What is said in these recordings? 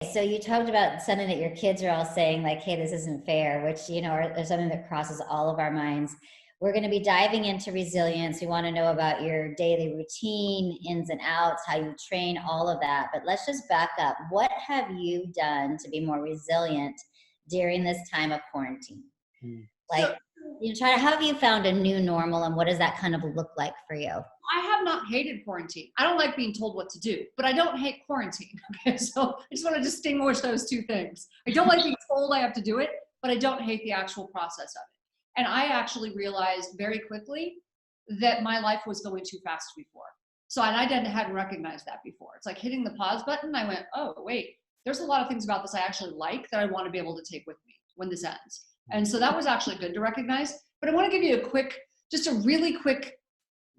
So you talked about something that your kids are all saying, like, hey, this isn't fair, which, is something that crosses all of our minds. We're going to be diving into resilience. We want to know about your daily routine, ins and outs, how you train, all of that. But let's just back up. What have you done to be more resilient during this time of quarantine? Like, how have you found a new normal, and what does that kind of look like for you? I have not hated quarantine. I don't like being told what to do, but I don't hate quarantine. Okay, so I just want to distinguish those two things. I don't like being told I have to do it, but I don't hate the actual process of it. And I actually realized very quickly that my life was going too fast before. So, and I hadn't recognized that before. It's like hitting the pause button. I went, oh, wait, there's a lot of things about this I actually like that I want to be able to take with me when this ends. And so that was actually good to recognize. But I want to give you just a really quick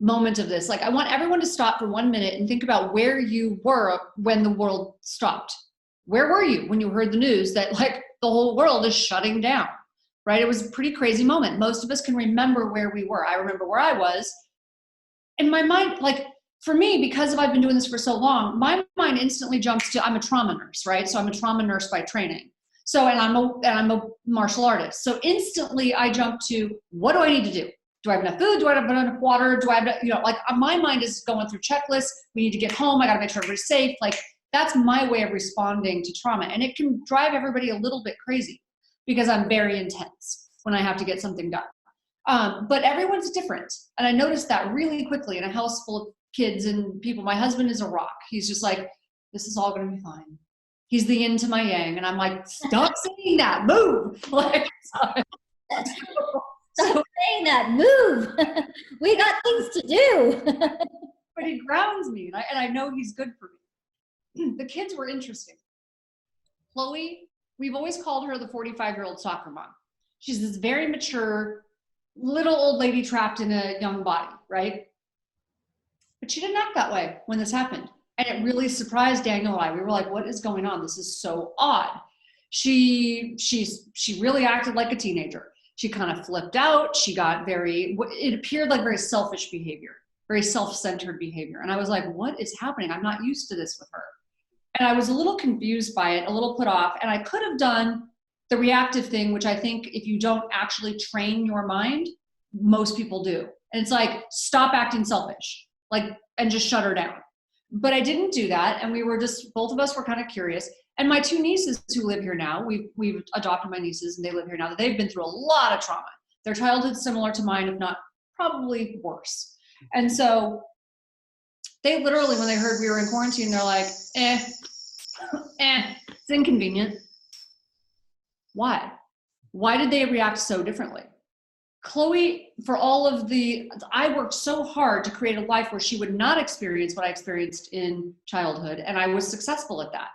moment of this. Like, I want everyone to stop for 1 minute and think about where you were when the world stopped. Where were you when you heard the news that like the whole world is shutting down, right? It was a pretty crazy moment. Most of us can remember where we were. I remember where I was. In my mind, like for me, because I've been doing this for so long, my mind instantly jumps to, I'm a trauma nurse, right? So I'm a trauma nurse by training. So, and I'm a martial artist. So instantly I jump to, what do I need to do? Do I have enough food? Do I have enough water? Do I have, like my mind is going through checklists. We need to get home. I got to make sure everybody's safe. Like that's my way of responding to trauma. And it can drive everybody a little bit crazy because I'm very intense when I have to get something done. But everyone's different. And I noticed that really quickly in a house full of kids and people. My husband is a rock. He's just like, this is all going to be fine. He's the yin to my yang. And I'm like, stop saying that, move. Like, Stop saying that, move. We got things to do. But he grounds me, and I know he's good for me. The kids were interesting. Chloe, we've always called her the 45-year-old soccer mom. She's this very mature, little old lady trapped in a young body, right? But she didn't act that way when this happened. And it really surprised Daniel and I. We were like, what is going on? This is so odd. She really acted like a teenager. She kind of flipped out. She got it appeared like very selfish behavior, very self-centered behavior. And I was like, what is happening? I'm not used to this with her. And I was a little confused by it, a little put off. And I could have done the reactive thing, which I think if you don't actually train your mind, most people do. And it's like, stop acting selfish, and just shut her down. But I didn't do that. And both of us were kind of curious. And my two nieces who live here now, we've adopted my nieces and they live here now. They've been through a lot of trauma. Their childhood's similar to mine, if not probably worse. And so they literally, when they heard we were in quarantine, they're like, it's inconvenient. Why? Why did they react so differently? Chloe, I worked so hard to create a life where she would not experience what I experienced in childhood. And I was successful at that.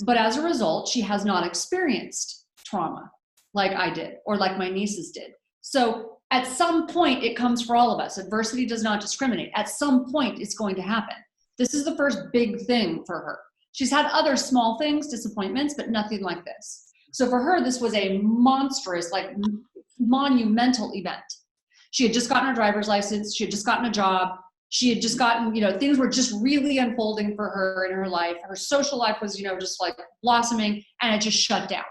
But as a result, she has not experienced trauma like I did or like my nieces did. So at some point, it comes for all of us. Adversity does not discriminate. At some point, it's going to happen. This is the first big thing for her. She's had other small things, disappointments, but nothing like this. So for her, this was a monstrous, monumental event. She had just gotten her driver's license. She had just gotten a job. She had just gotten, things were just really unfolding for her in her life. Her social life was, just like blossoming, and it just shut down.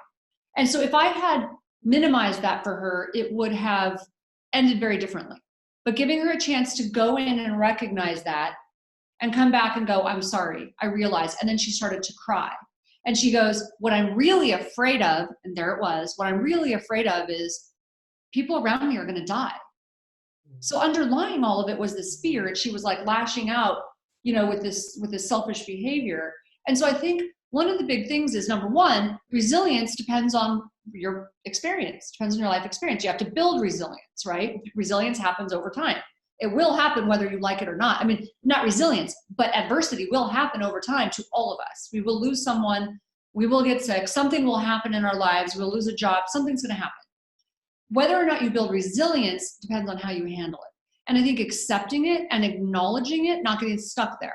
And so if I had minimized that for her, it would have ended very differently. But giving her a chance to go in and recognize that and come back and go, I'm sorry, I realize. And then she started to cry. And she goes, what I'm really afraid of, and there it was, what I'm really afraid of is people around me are going to die. So underlying all of it was this fear, and she was like lashing out, with this selfish behavior. And so I think one of the big things is, number one, resilience depends on your experience, depends on your life experience. You have to build resilience, right? Resilience happens over time. It will happen whether you like it or not. I mean, not resilience, but adversity will happen over time to all of us. We will lose someone, we will get sick, something will happen in our lives, we'll lose a job, something's going to happen. Whether or not you build resilience depends on how you handle it. And I think accepting it and acknowledging it, not getting stuck there,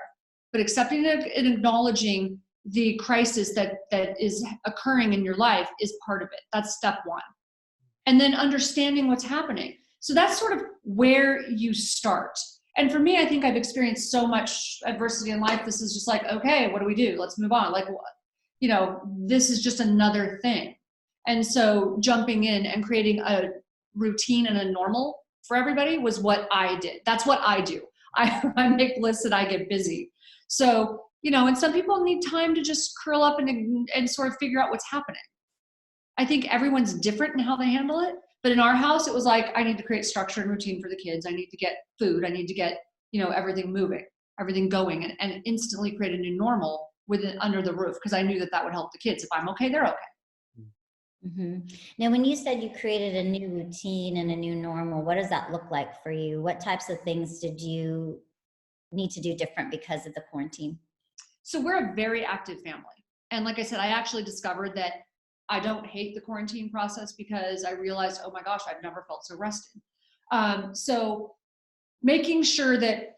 but accepting it and acknowledging the crisis that is occurring in your life is part of it. That's step one. And then understanding what's happening. So that's sort of where you start. And for me, I think I've experienced so much adversity in life. This is just like, okay, what do we do? Let's move on. this is just another thing. And so jumping in and creating a routine and a normal for everybody was what I did. That's what I do. I make lists and I get busy. So, and some people need time to just curl up and sort of figure out what's happening. I think everyone's different in how they handle it. But in our house, it was like, I need to create structure and routine for the kids. I need to get food. I need to get, everything moving, everything going, and instantly create a new normal under the roof, because I knew that would help the kids. If I'm okay, they're okay. Mm-hmm. Now, when you said you created a new routine and a new normal, what does that look like for you? What types of things did you need to do different because of the quarantine? So we're a very active family. And like I said, I actually discovered that I don't hate the quarantine process, because I realized, oh my gosh, I've never felt so rested. So making sure that,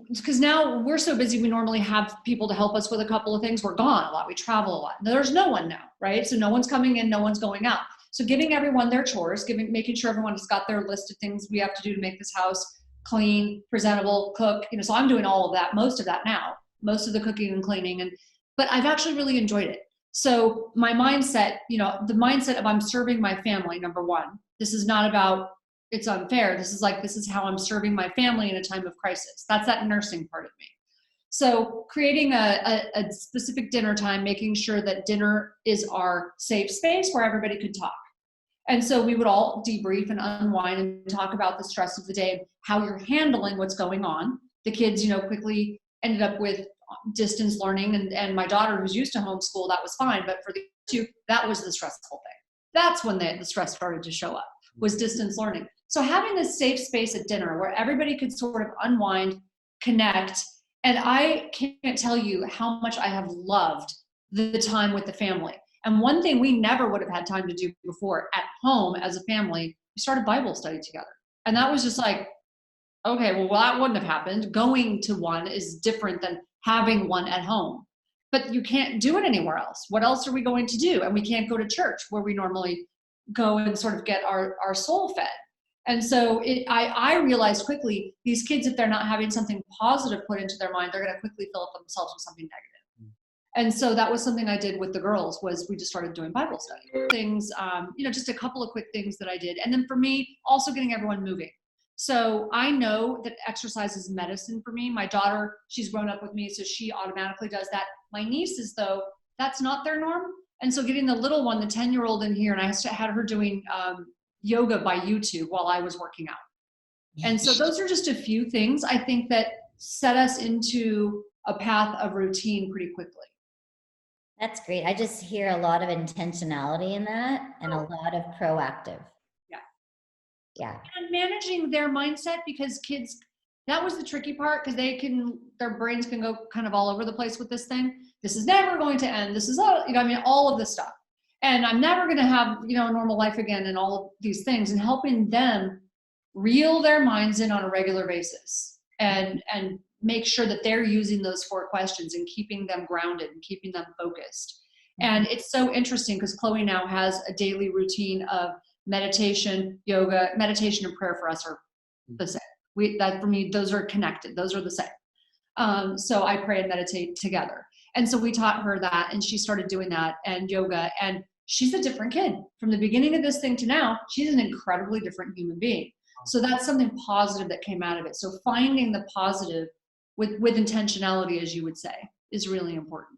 because now we're so busy, we normally have people to help us with a couple of things. We're gone a lot. We travel a lot. There's no one now, right? So no one's coming in, no one's going out. So giving everyone their chores, making sure everyone has got their list of things we have to do to make this house clean, presentable, cook. So I'm doing all of that, most of that now, most of the cooking and cleaning. But I've actually really enjoyed it. So my mindset, the mindset of I'm serving my family, number one. This is not about it's unfair. This is how I'm serving my family in a time of crisis. That's that nursing part of me. So creating a specific dinner time, making sure that dinner is our safe space where everybody could talk. And so we would all debrief and unwind and talk about the stress of the day, how you're handling what's going on. The kids, quickly ended up with distance learning, and my daughter, who's used to homeschool, that was fine. But for the two, that was the stressful thing. That's when the stress started to show up, was distance learning. So having this safe space at dinner where everybody could sort of unwind, connect, and I can't tell you how much I have loved the time with the family. And one thing we never would have had time to do before at home as a family, we started Bible study together. And that was just like, okay, well, that wouldn't have happened. Going to one is different than having one at home. But you can't do it anywhere else. What else are we going to do? And we can't go to church where we normally go and sort of get our soul fed. And so I realized quickly, these kids, if they're not having something positive put into their mind, they're going to quickly fill up themselves with something negative. And so that was something I did with the girls, was we just started doing Bible study. Things, just a couple of quick things that I did. And then for me, also getting everyone moving. So I know that exercise is medicine for me. My daughter, she's grown up with me, so she automatically does that. My nieces, though, that's not their norm. And so getting the little one, the 10-year-old in here, and I had her doing yoga by YouTube while I was working out. And so those are just a few things I think that set us into a path of routine pretty quickly. That's great. I just hear a lot of intentionality in that, and a lot of proactive. Yeah. And managing their mindset, because kids, that was the tricky part, because their brains can go kind of all over the place with this thing. This is never going to end. This is all of this stuff. And I'm never going to have, a normal life again, and all of these things, and helping them reel their minds in on a regular basis and make sure that they're using those 4 questions and keeping them grounded and keeping them focused. And it's so interesting, because Chloe now has a daily routine of meditation, yoga. Meditation and prayer for us are the same. For me, those are connected. Those are the same. So I pray and meditate together. And so we taught her that, and she started doing that, and yoga. And she's a different kid. From the beginning of this thing to now, she's an incredibly different human being. So that's something positive that came out of it. So finding the positive with intentionality, as you would say, is really important.